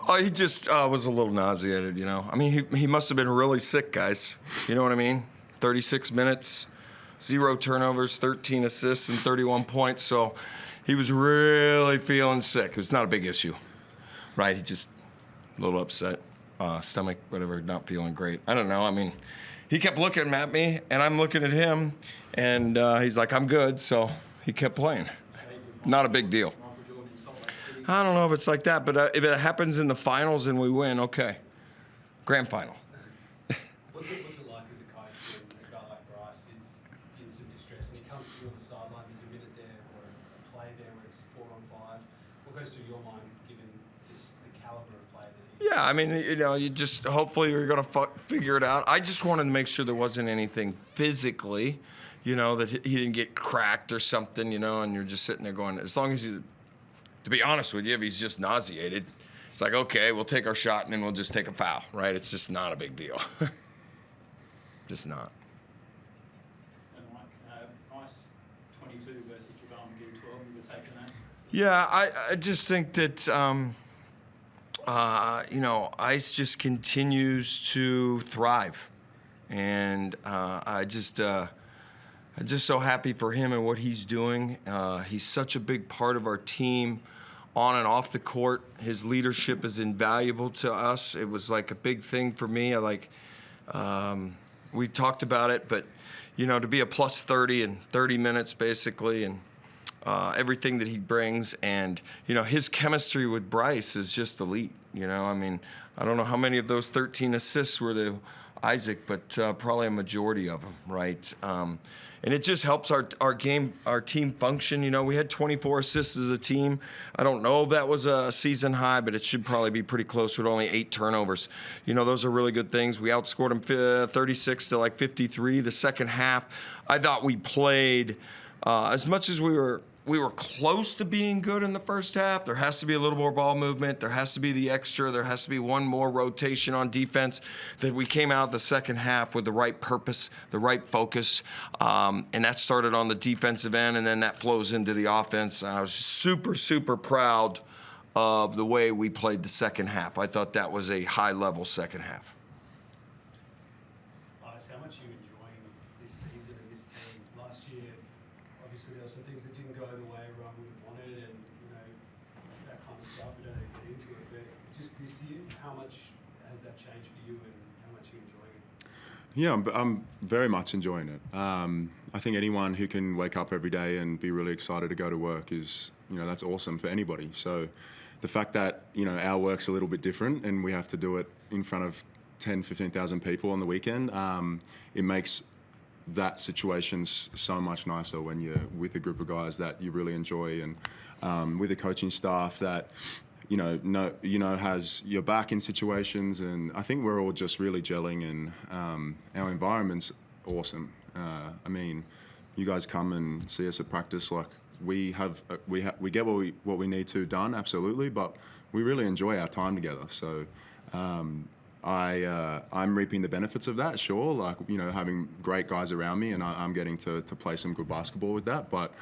Oh, he just was a little nauseated, you know. I mean, he must have been really sick, guys. You know what I mean? 36 minutes, 0 turnovers, 13 assists, and 31 points. So he was really feeling sick. It was not a big issue, right? He just a little upset, stomach, whatever, not feeling great. I don't know. I mean, he kept looking at me, and I'm looking at him, and he's like, I'm good. So he kept playing. Not a big deal. I don't know if it's like that, but if it happens in the finals and we win, okay. Grand final. What's it like as a coach when a guy like Bryce is in some distress and he comes to you on the sideline, there's a minute there or a play there where it's 4-on-5? What goes through your mind given the caliber of play that he... Yeah, I mean, you know, you just hopefully you're going to figure it out. I just wanted to make sure there wasn't anything physically, you know, that he didn't get cracked or something, you know, and you're just sitting there going, as long as he's, to be honest with you, if he's just nauseated, it's like, okay, we'll take our shot and then we'll just take a foul, right? It's just not a big deal. Just not. And Mike, Bryce 22 versus Javon McGee 12, you were taking that? Yeah, I just think that, you know, Ice just continues to thrive. And I'm just so happy for him and what he's doing. He's such a big part of our team on and off the court. His leadership is invaluable to us. It was like a big thing for me. We've talked about it, but, you know, to be a plus 30 in 30 minutes basically, and everything that he brings, and, you know, his chemistry with Bryce is just elite. You know, I mean, I don't know how many of those 13 assists were to Isaac, but probably a majority of them, right? And it just helps our team function. You know, we had 24 assists as a team. I don't know if that was a season high, but it should probably be pretty close with only 8 turnovers. You know, those are really good things. We outscored them 36 to like 53 the second half. I thought we played as much as we were close to being good in the first half. There has to be a little more ball movement. There has to be the extra. There has to be one more rotation on defense. That we came out the second half with the right purpose, the right focus, and that started on the defensive end, and then that flows into the offense. I was super, super proud of the way we played the second half. I thought that was a high-level second half. Bryce, how much are you enjoying this season and this team? Last year, obviously there were some things that didn't go the way Ryan would have wanted, and you know that kind of stuff. We don't get into it, but just this year, how much has that changed for you, and how much are you enjoying it? Yeah, I'm very much enjoying it. I think anyone who can wake up every day and be really excited to go to work is, you know, that's awesome for anybody. So the fact that, you know, our work's a little bit different and we have to do it in front of 10, 15,000 people on the weekend, it makes that situation's so much nicer when you're with a group of guys that you really enjoy, and with a coaching staff that you know has your back in situations. And I think we're all just really gelling, and our environment's awesome. I mean, you guys come and see us at practice, like we get what we need to done, absolutely, but we really enjoy our time together. So I'm reaping the benefits of that, sure, like, you know, having great guys around me, and I'm getting to play some good basketball with that. But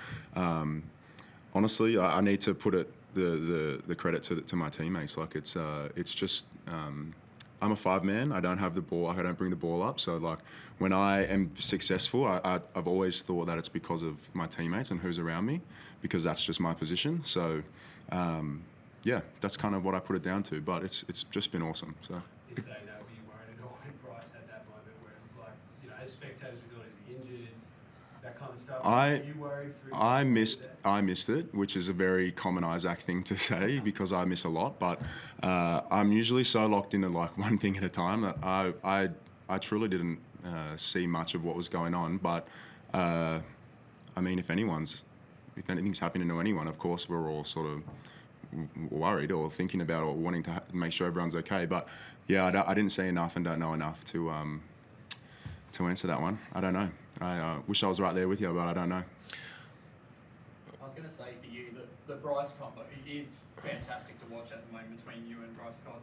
honestly, I need to put the credit to my teammates. Like, it's just I'm a 5-man. I don't have the ball. I don't bring the ball up. So like when I am successful, I've always thought that it's because of my teammates and who's around me, because that's just my position. So yeah, that's kind of what I put it down to. But it's just been awesome. So. Were you worried at all when Bryce had that moment where, like, you know, as spectators we thought he was injured, that kind of stuff? Are you worried for him? I missed it, which is a very common Isaac thing to say because I miss a lot. But I'm usually so locked into like one thing at a time that I truly didn't see much of what was going on. But I mean, if anything's happening to anyone, of course we're all sort of worried or thinking about or wanting to make sure everyone's okay. But yeah, I didn't see enough and don't know enough to answer that one. I don't know. I wish I was right there with you, but I don't know. I was going to say for you that the Bryce combo is fantastic to watch at the moment between you and Bryce Cotton.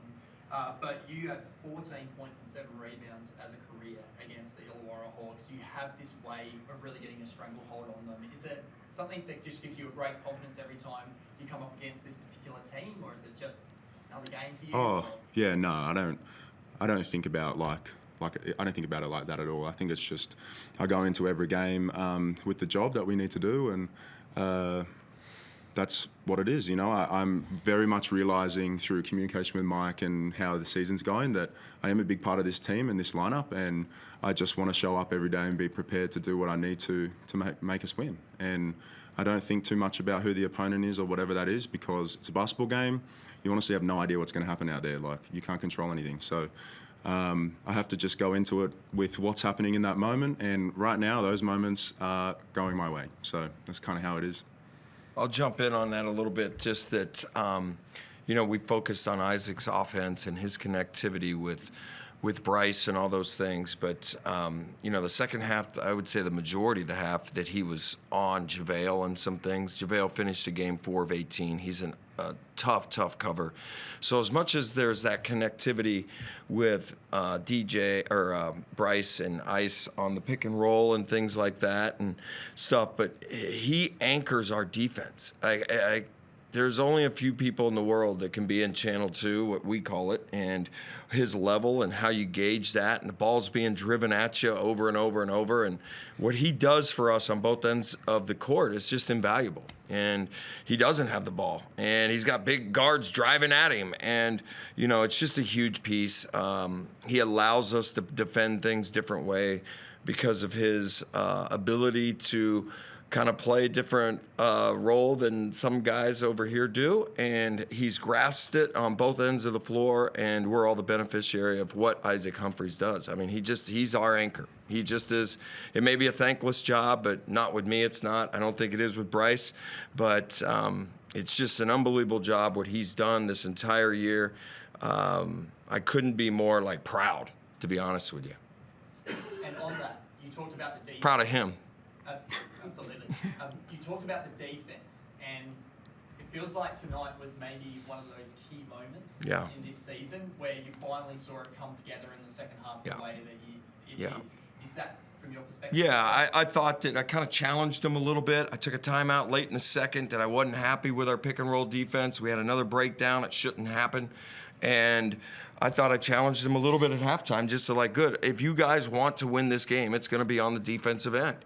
But you had 14 points and 7 rebounds as a career against the Illawarra Hawks. You have this way of really getting a stranglehold on them. Is it something that just gives you a great confidence every time you come up against this particular team, or is it just another game for you? Oh, or- yeah, no, I don't think about I don't think about it like that at all. I think it's just I go into every game with the job that we need to do, and that's what it is. I'm very much realising through communication with Mike and how the season's going that I am a big part of this team and this lineup, and I just want to show up every day and be prepared to do what I need to make us win. And I don't think too much about who the opponent is or whatever that is, because it's a basketball game. You honestly have no idea what's going to happen out there. Like, you can't control anything. So I have to just go into it with what's happening in that moment. And right now, those moments are going my way. So that's kind of how it is. I'll jump in on that a little bit. Just that, we focused on Isaac's offense and his connectivity with Bryce and all those things. But, the second half, I would say the majority of the half that he was on JaVale and some things. JaVale finished the game 4 of 18. He's a tough cover. So as much as there's that connectivity with DJ or Bryce and Ice on the pick and roll and things like that and stuff, but he anchors our defense. There's only a few people in the world that can be in Channel 2, what we call it, and his level and how you gauge that, and the ball's being driven at you over and over and over. And what he does for us on both ends of the court is just invaluable. And he doesn't have the ball, and he's got big guards driving at him. And, it's just a huge piece. He allows us to defend things different way because of his ability to kind of play a different role than some guys over here do, and he's grasped it on both ends of the floor, and we're all the beneficiary of what Isaac Humphries does. I mean, he's our anchor. He just is. It may be a thankless job, but not with me, it's not. I don't think it is with Bryce, but it's just an unbelievable job what he's done this entire year. I couldn't be more proud, to be honest with you. And on that, you talked about the defense. Proud of him. Absolutely. You talked about the defense, and it feels like tonight was maybe one of those key moments in this season where you finally saw it come together in the second half the way that you did. Is that from your perspective? Yeah, I thought that I kind of challenged him a little bit. I took a timeout late in the second that I wasn't happy with our pick and roll defense. We had another breakdown. It shouldn't happen. And I thought I challenged them a little bit at halftime just to good, if you guys want to win this game, it's going to be on the defensive end.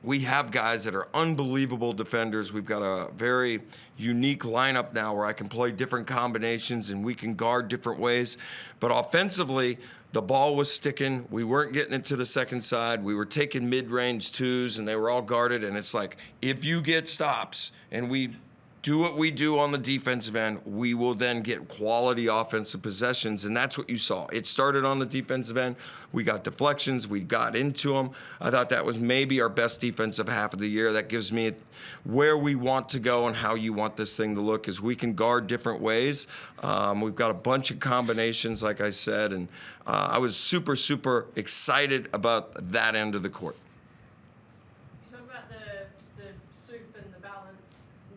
We have guys that are unbelievable defenders. We've got a very unique lineup now where I can play different combinations and we can guard different ways. But offensively, the ball was sticking. We weren't getting it to the second side. We were taking mid-range twos, and they were all guarded. And it's if you get stops and we do what we do on the defensive end, we will then get quality offensive possessions, and that's what you saw. It started on the defensive end. We got deflections. We got into them. I thought that was maybe our best defensive half of the year. That gives me where we want to go and how you want this thing to look, is we can guard different ways. We've got a bunch of combinations, like I said, and I was super, super excited about that end of the court. You talk about the soup and the balance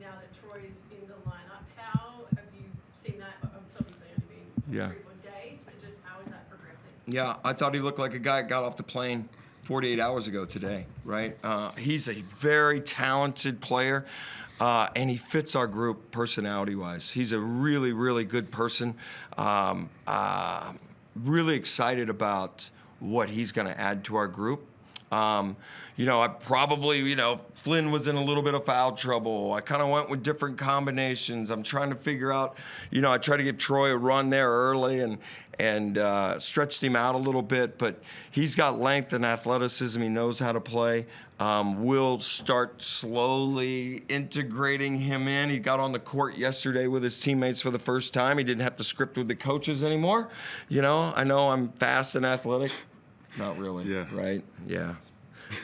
now that Troy's in the lineup. How have you seen that? It's obviously only been 3 or 4 days, but just how is that progressing? Yeah, I thought he looked like a guy that got off the plane 48 hours ago today, right? He's a very talented player, and he fits our group personality-wise. He's a really, really good person. Really excited about what he's going to add to our group. I probably, Flynn was in a little bit of foul trouble. I kind of went with different combinations. I'm trying to figure out, I tried to give Troy a run there early and stretched him out a little bit, but he's got length and athleticism. He knows how to play. We'll start slowly integrating him in. He got on the court yesterday with his teammates for the first time. He didn't have to script with the coaches anymore. I know I'm fast and athletic. Not really. Yeah. Right? Yeah.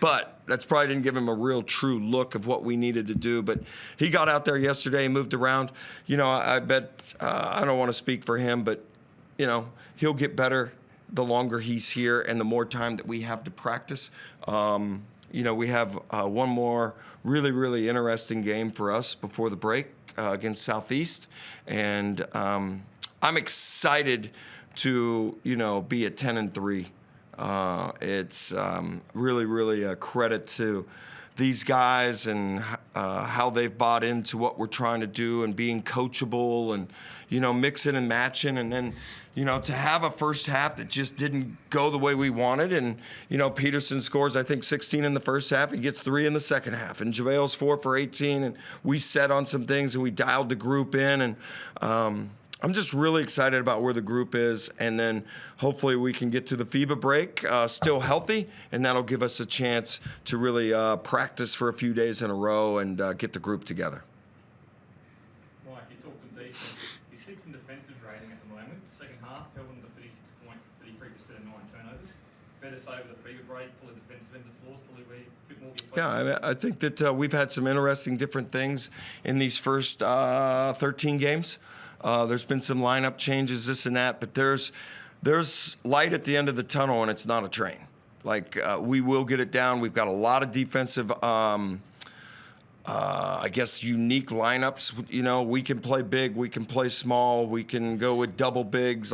But that's probably didn't give him a real true look of what we needed to do. But he got out there yesterday, moved around. I bet, I don't want to speak for him, but, he'll get better the longer he's here and the more time that we have to practice. We have one more really, really interesting game for us before the break against Southeast. And I'm excited to, be at 10-3. It's really, really a credit to these guys and how they've bought into what we're trying to do and being coachable and, mixing and matching. And then, to have a first half that just didn't go the way we wanted. And, Peterson scores, I think, 16 in the first half. He gets 3 in the second half. And JaVale's 4 for 18. And we set on some things and we dialed the group in. And I'm just really excited about where the group is. And then hopefully we can get to the FIBA break still healthy. And that'll give us a chance to really practice for a few days in a row and get the group together. Mike, you talked on defense. You're 6th in defensive rating at the moment. Second half, held them to 36 points, 33% of 9 turnovers. Fair to say over the FIBA break, pull the defensive end of the floor, probably be a bit more of your Yeah, I think that we've had some interesting different things in these first 13 games. There's been some lineup changes, this and that, but there's light at the end of the tunnel, and it's not a train. Like, we will get it down. We've got a lot of defensive, unique lineups. We can play big, we can play small, we can go with double bigs.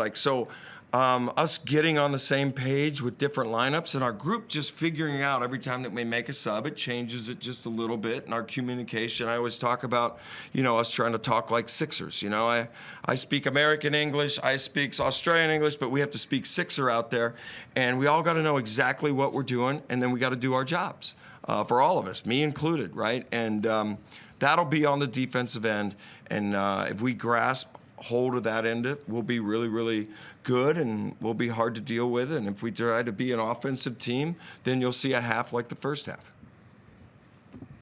Us getting on the same page with different lineups and our group just figuring out every time that we make a sub, it changes it just a little bit. And our communication, I always talk about, us trying to talk like Sixers. I speak American English, I speak Australian English, but we have to speak Sixer out there. And we all got to know exactly what we're doing, and then we got to do our jobs for all of us, me included, right? And that'll be on the defensive end. And if we grasp hold of that end, we'll be really, really good and we'll be hard to deal with. And if we try to be an offensive team, then you'll see a half like the first half.